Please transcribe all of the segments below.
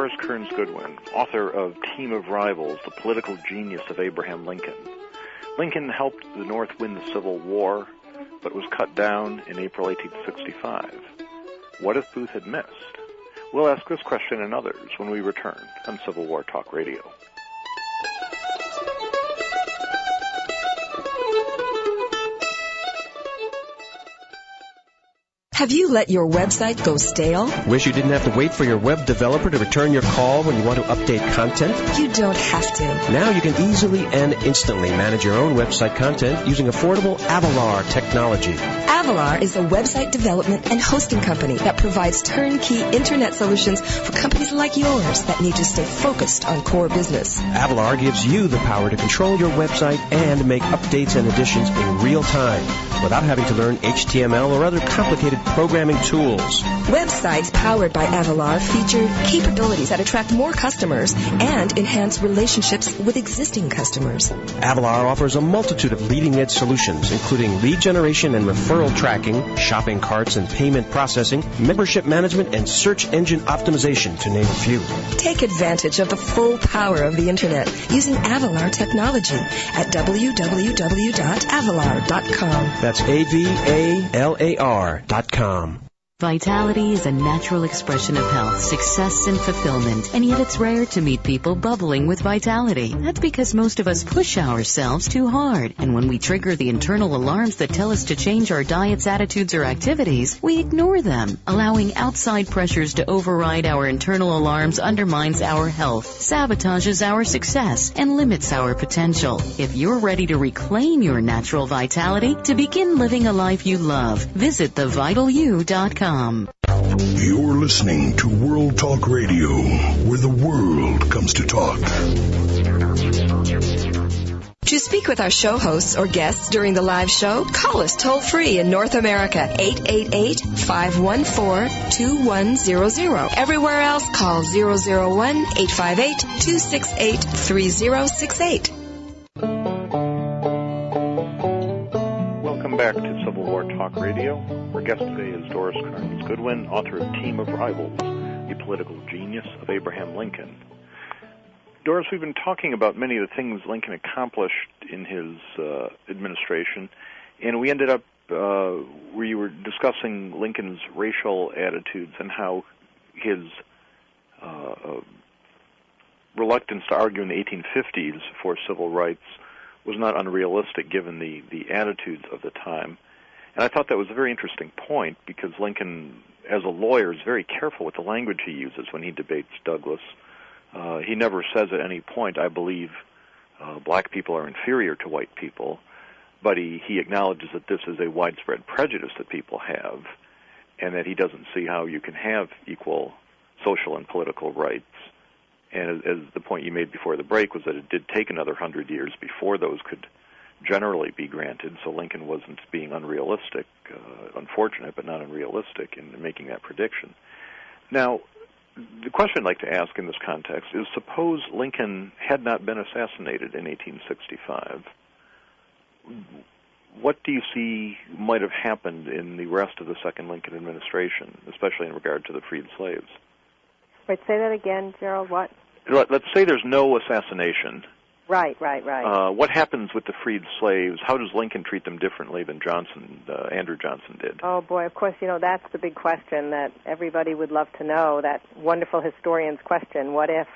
Doris Kearns Goodwin, author of Team of Rivals, The Political Genius of Abraham Lincoln. Lincoln helped the North win the Civil War, but was cut down in April 1865. What if Booth had missed? We'll ask this question and others when we return on Civil War Talk Radio. Have you let your website go stale? Wish you didn't have to wait for your web developer to return your call when you want to update content? You don't have to. Now you can easily and instantly manage your own website content using affordable Avalar technology. Avalar is a website development and hosting company that provides turnkey internet solutions for companies like yours that need to stay focused on core business. Avalar gives you the power to control your website and make updates and additions in real time without having to learn HTML or other complicated programming tools. Websites powered by Avalar feature capabilities that attract more customers and enhance relationships with existing customers. Avalar offers a multitude of leading-edge solutions, including lead generation and referral tracking, shopping carts and payment processing, membership management, and search engine optimization, to name a few. Take advantage of the full power of the Internet using Avalar technology at www.avalar.com. That's AVALAR.com. Vitality is a natural expression of health, success, and fulfillment, and yet it's rare to meet people bubbling with vitality. That's because most of us push ourselves too hard, and when we trigger the internal alarms that tell us to change our diets, attitudes, or activities, we ignore them. Allowing outside pressures to override our internal alarms undermines our health, sabotages our success, and limits our potential. If you're ready to reclaim your natural vitality, to begin living a life you love, visit thevitalu.com. You're listening to World Talk Radio, where the world comes to talk. To speak with our show hosts or guests during the live show, call us toll-free in North America, 888-514-2100. Everywhere else, call 001-858-268-3068. Welcome back to Civil War Talk Radio. Our guest today is Doris Kearns Goodwin, author of Team of Rivals, The Political Genius of Abraham Lincoln. Doris, we've been talking about many of the things Lincoln accomplished in his administration, and we ended up where you were discussing Lincoln's racial attitudes and how his reluctance to argue in the 1850s for civil rights was not unrealistic given the attitudes of the time. And I thought that was a very interesting point because Lincoln, as a lawyer, is very careful with the language he uses when he debates Douglas. He never says at any point, I believe black people are inferior to white people, but he acknowledges that this is a widespread prejudice that people have and that he doesn't see how you can have equal social and political rights. And as the point you made before the break was that it did take another 100 years before those could generally be granted, so Lincoln wasn't being unrealistic, unfortunate, but not unrealistic in making that prediction. Now, the question I'd like to ask in this context is, suppose Lincoln had not been assassinated in 1865, what do you see might have happened in the rest of the second Lincoln administration, especially in regard to the freed slaves? Wait, say that again, Gerald, what? Let's say there's no assassination. Right. What happens with the freed slaves? How does Lincoln treat them differently than Andrew Johnson did? Oh, boy, of course, that's the big question that everybody would love to know, that wonderful historian's question. What if,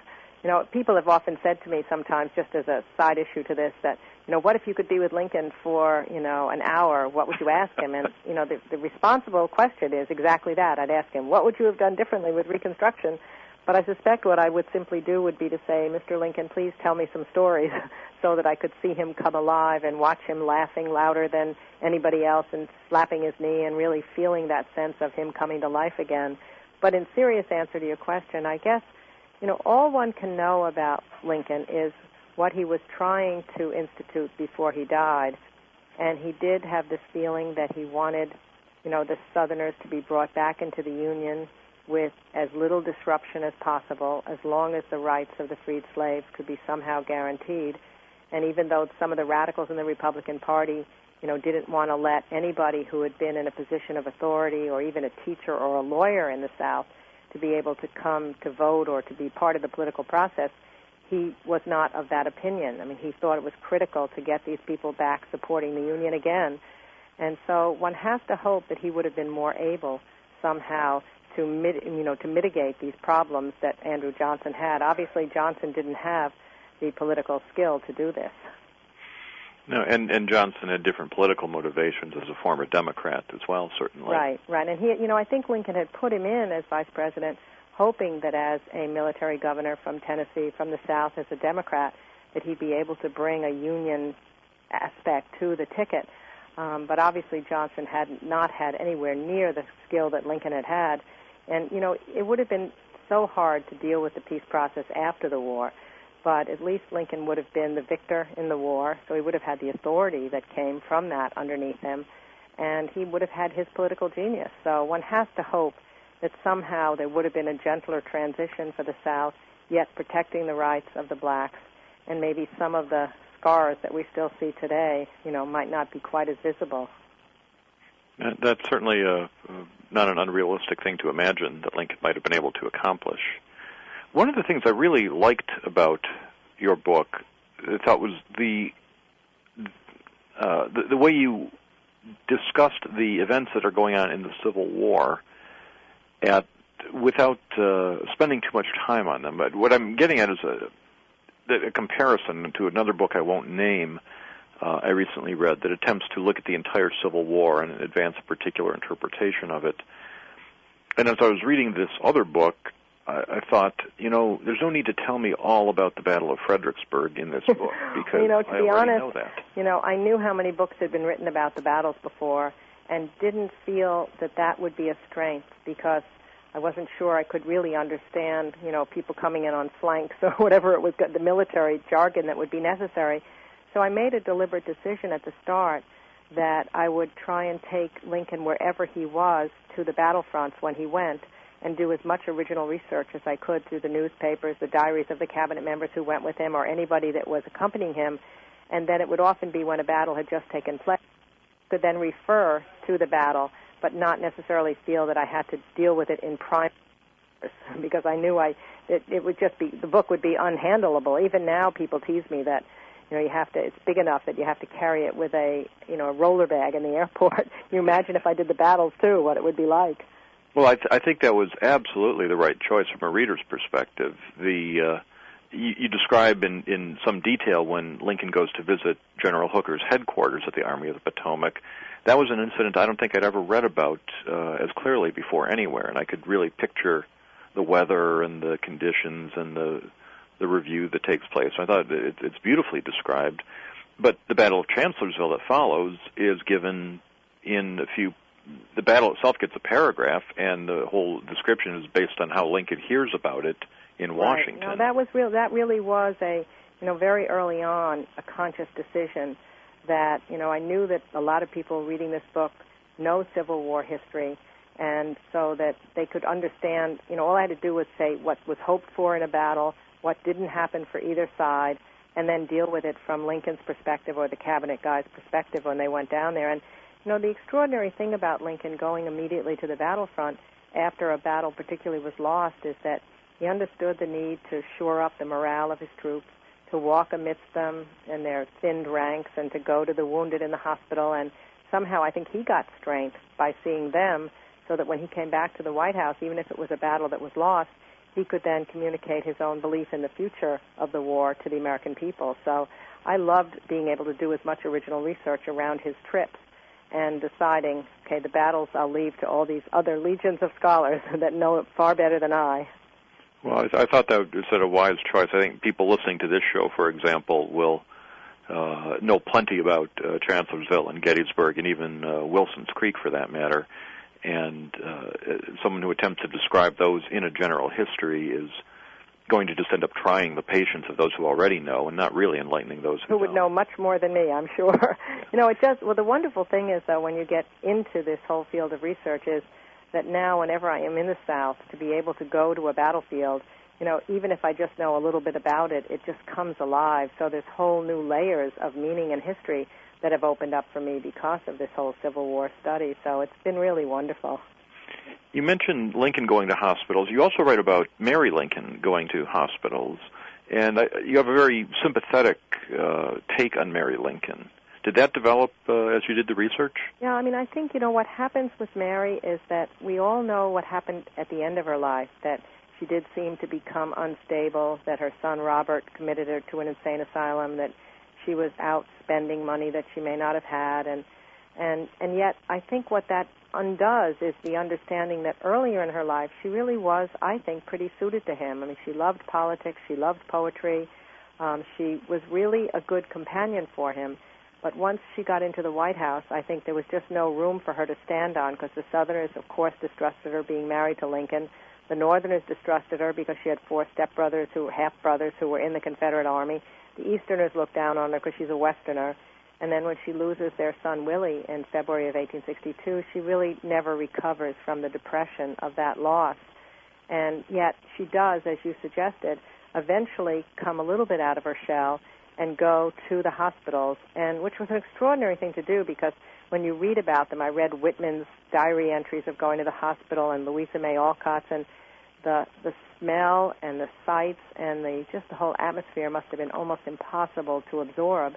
people have often said to me sometimes, just as a side issue to this, that, what if you could be with Lincoln for, an hour? What would you ask him? And, the responsible question is exactly that. I'd ask him, what would you have done differently with Reconstruction? But I suspect what I would simply do would be to say, Mr. Lincoln, please tell me some stories so that I could see him come alive and watch him laughing louder than anybody else and slapping his knee and really feeling that sense of him coming to life again. But in serious answer to your question, I guess, all one can know about Lincoln is what he was trying to institute before he died. And he did have this feeling that he wanted, the Southerners to be brought back into the Union with as little disruption as possible, as long as the rights of the freed slaves could be somehow guaranteed. And even though some of the radicals in the Republican Party, didn't want to let anybody who had been in a position of authority or even a teacher or a lawyer in the South to be able to come to vote or to be part of the political process, he was not of that opinion. I mean, he thought it was critical to get these people back supporting the Union again. And so one has to hope that he would have been more able somehow to mitigate these problems that Andrew Johnson had. Obviously, Johnson didn't have the political skill to do this. No, and Johnson had different political motivations as a former Democrat as well, certainly. Right. And he, I think Lincoln had put him in as vice president, hoping that as a military governor from Tennessee, from the South, as a Democrat, that he'd be able to bring a Union aspect to the ticket. But obviously Johnson had not had anywhere near the skill that Lincoln had had. And, it would have been so hard to deal with the peace process after the war, but at least Lincoln would have been the victor in the war, so he would have had the authority that came from that underneath him, and he would have had his political genius. So one has to hope that somehow there would have been a gentler transition for the South, yet protecting the rights of the blacks, and maybe some of the scars that we still see today, might not be quite as visible. That's certainly not an unrealistic thing to imagine that Lincoln might have been able to accomplish. One of the things I really liked about your book, I thought, was the way you discussed the events that are going on in the Civil War without spending too much time on them. But what I'm getting at is a comparison to another book I won't name I recently read that attempts to look at the entire Civil War and advance a particular interpretation of it. And as I was reading this other book, I thought, there's no need to tell me all about the Battle of Fredericksburg in this book because to I be already honest, know that. I knew how many books had been written about the battles before and didn't feel that would be a strength because I wasn't sure I could really understand, people coming in on flanks or whatever it was, the military jargon that would be necessary. So I made a deliberate decision at the start that I would try and take Lincoln wherever he was to the battlefronts when he went and do as much original research as I could through the newspapers, the diaries of the cabinet members who went with him, or anybody that was accompanying him. And then it would often be when a battle had just taken place, I could then refer to the battle, but not necessarily feel that I had to deal with it in prime, because I knew it would just be, the book would be unhandleable. Even now, people tease me that, you have to, it's big enough that you have to carry it with a roller bag in the airport. Can you imagine if I did the battles too, what it would be like? Well, I think that was absolutely the right choice from a reader's perspective. You describe in some detail when Lincoln goes to visit General Hooker's headquarters at the Army of the Potomac. That was an incident I don't think I'd ever read about as clearly before anywhere, and I could really picture the weather and the conditions and the review that takes place. I thought it's beautifully described. But the Battle of Chancellorsville that follows is given in a few. The battle itself gets a paragraph, and the whole description is based on how Lincoln hears about it in Washington. No, that was real. That really was a, very early on, a conscious decision that, I knew that a lot of people reading this book know Civil War history, and so that they could understand, all I had to do was say what was hoped for in a battle, what didn't happen for either side, and then deal with it from Lincoln's perspective or the cabinet guy's perspective when they went down there. And the extraordinary thing about Lincoln going immediately to the battlefront after a battle particularly was lost is that he understood the need to shore up the morale of his troops, to walk amidst them in their thinned ranks and to go to the wounded in the hospital. And somehow I think he got strength by seeing them so that when he came back to the White House, even if it was a battle that was lost, he could then communicate his own belief in the future of the war to the American people. So I loved being able to do as much original research around his trips and deciding, okay, the battles I'll leave to all these other legions of scholars that know it far better than I. Well, I thought that was a wise choice. I think people listening to this show, for example, will know plenty about Chancellorsville and Gettysburg and even Wilson's Creek, for that matter. And someone who attempts to describe those in a general history is going to just end up trying the patience of those who already know and not really enlightening those who would know much more than me, I'm sure. The wonderful thing is, though, when you get into this whole field of research is that now whenever I am in the South, to be able to go to a battlefield, even if I just know a little bit about it, it just comes alive. So there's whole new layers of meaning and history that have opened up for me because of this whole Civil War study. So it's been really wonderful. You mentioned Lincoln going to hospitals. You also write about Mary Lincoln going to hospitals, and you have a very sympathetic take on Mary Lincoln. Did that develop as you did the research? Yeah, I mean, I think, what happens with Mary is that we all know what happened at the end of her life, that she did seem to become unstable, that her son Robert committed her to an insane asylum, that she was out spending money that she may not have had, and yet I think what that undoes is the understanding that earlier in her life she really was, I think, pretty suited to him. I mean, she loved politics, she loved poetry, she was really a good companion for him. But once she got into the White House, I think there was just no room for her to stand on, because the Southerners, of course, distrusted her being married to Lincoln. The Northerners distrusted her because she had 4 stepbrothers, half-brothers, who were in the Confederate Army. The Easterners looked down on her because she's a Westerner. And then when she loses their son Willie in February of 1862, she really never recovers from the depression of that loss. And yet she does, as you suggested, eventually come a little bit out of her shell and go to the hospitals, and which was an extraordinary thing to do, because when you read about them, I read Whitman's diary entries of going to the hospital and Louisa May Alcott's, and the smell and the sights and the whole atmosphere must have been almost impossible to absorb,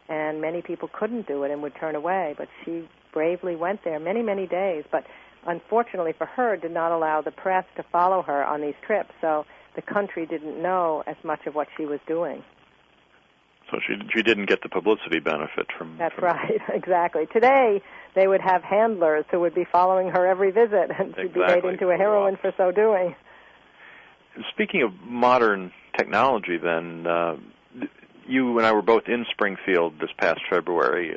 and many people couldn't do it and would turn away, but she bravely went there many, many days, but unfortunately for her did not allow the press to follow her on these trips, so the country didn't know as much of what she was doing. So she didn't get the publicity benefit from... That's right, exactly. Today, they would have handlers who would be following her every visit, and she'd be made into a heroine for so doing. Speaking of modern technology, then, you and I were both in Springfield this past February.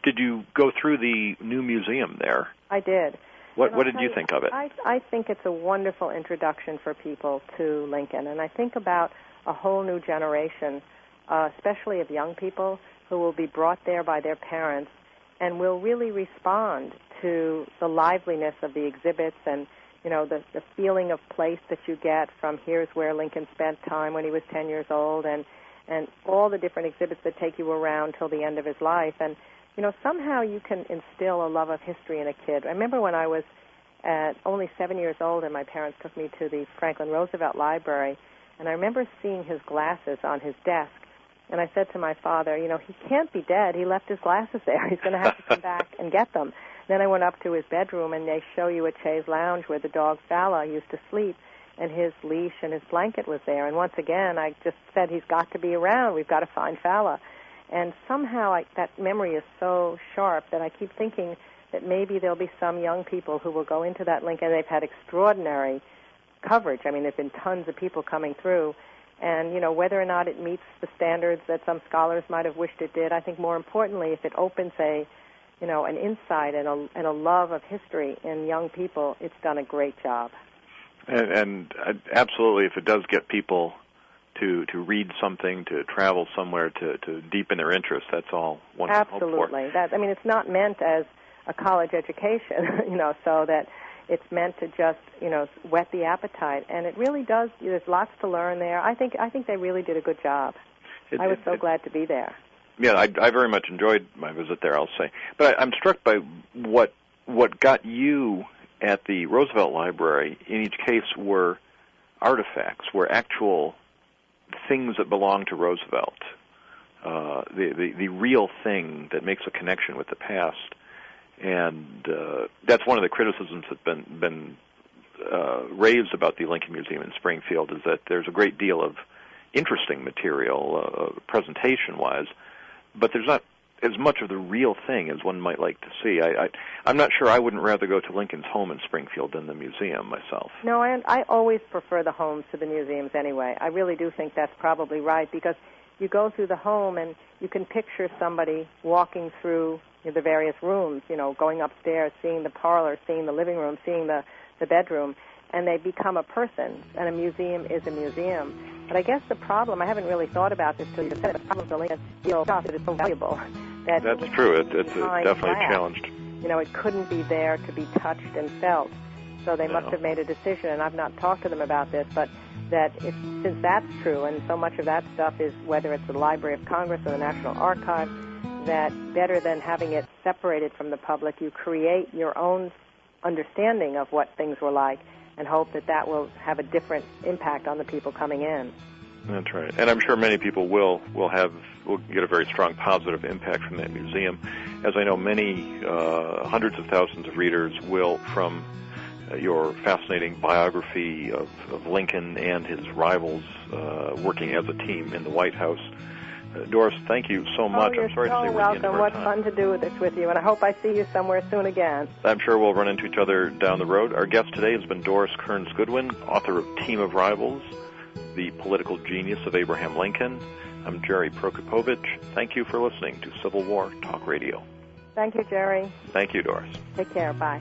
Did you go through the new museum there? I did. What did you think of it? I think it's a wonderful introduction for people to Lincoln, and I think about a whole new generation, especially of young people, who will be brought there by their parents and will really respond to the liveliness of the exhibits and, the feeling of place that you get from here's where Lincoln spent time when he was 10 years old, and all the different exhibits that take you around till the end of his life. And, somehow you can instill a love of history in a kid. I remember when I was only 7 years old and my parents took me to the Franklin Roosevelt Library, and I remember seeing his glasses on his desk. And I said to my father, he can't be dead. He left his glasses there. He's going to have to come back and get them. Then I went up to his bedroom, and they show you a chaise lounge where the dog Fala used to sleep, and his leash and his blanket was there. And once again, I just said, he's got to be around. We've got to find Fala. And somehow that memory is so sharp that I keep thinking that maybe there'll be some young people who will go into that Lincoln. They've had extraordinary coverage. I mean, there's been tons of people coming through. And, whether or not it meets the standards that some scholars might have wished it did, I think more importantly, if it opens an insight and a love of history in young people, it's done a great job. And absolutely, if it does get people to read something, to travel somewhere, to deepen their interest, that's all one can hope for. Absolutely. It's not meant as a college education, so that it's meant to just, whet the appetite, and it really does. There's lots to learn there. I think they really did a good job. I was so glad to be there. Yeah, I very much enjoyed my visit there, I'll say. But I'm struck by what got you at the Roosevelt Library. In each case, were artifacts, were actual things that belong to Roosevelt, the real thing that makes a connection with the past. And that's one of the criticisms that's been raised about the Lincoln Museum in Springfield, is that there's a great deal of interesting material, presentation-wise, but there's not as much of the real thing as one might like to see. I'm not sure I wouldn't rather go to Lincoln's home in Springfield than the museum myself. No, I always prefer the homes to the museums anyway. I really do think that's probably right, because you go through the home and you can picture somebody walking through the various rooms, going upstairs, seeing the parlor, seeing the living room, seeing the bedroom, and they become a person, and a museum is a museum. But I guess the problem, I haven't really thought about this until you said it, the problem is that it's so valuable. That's true. It's definitely challenged. It couldn't be there to be touched and felt. So they must have made a decision, and I've not talked to them about this, but that since that's true, and so much of that stuff is, whether it's the Library of Congress or the National Archives, that better than having it separated from the public, you create your own understanding of what things were like, and hope that that will have a different impact on the people coming in. That's right, and I'm sure many people will get a very strong positive impact from that museum, as I know many hundreds of thousands of readers will from your fascinating biography of Lincoln and his rivals working as a team in the White House. Doris, thank you so much. You're I'm sorry so to say we're at the end of welcome. our What time. fun to do this with you, and I hope I see you somewhere soon again. I'm sure we'll run into each other down the road. Our guest today has been Doris Kearns Goodwin, author of Team of Rivals, The Political Genius of Abraham Lincoln. I'm Jerry Prokopovich. Thank you for listening to Civil War Talk Radio. Thank you, Jerry. Thank you, Doris. Take care. Bye.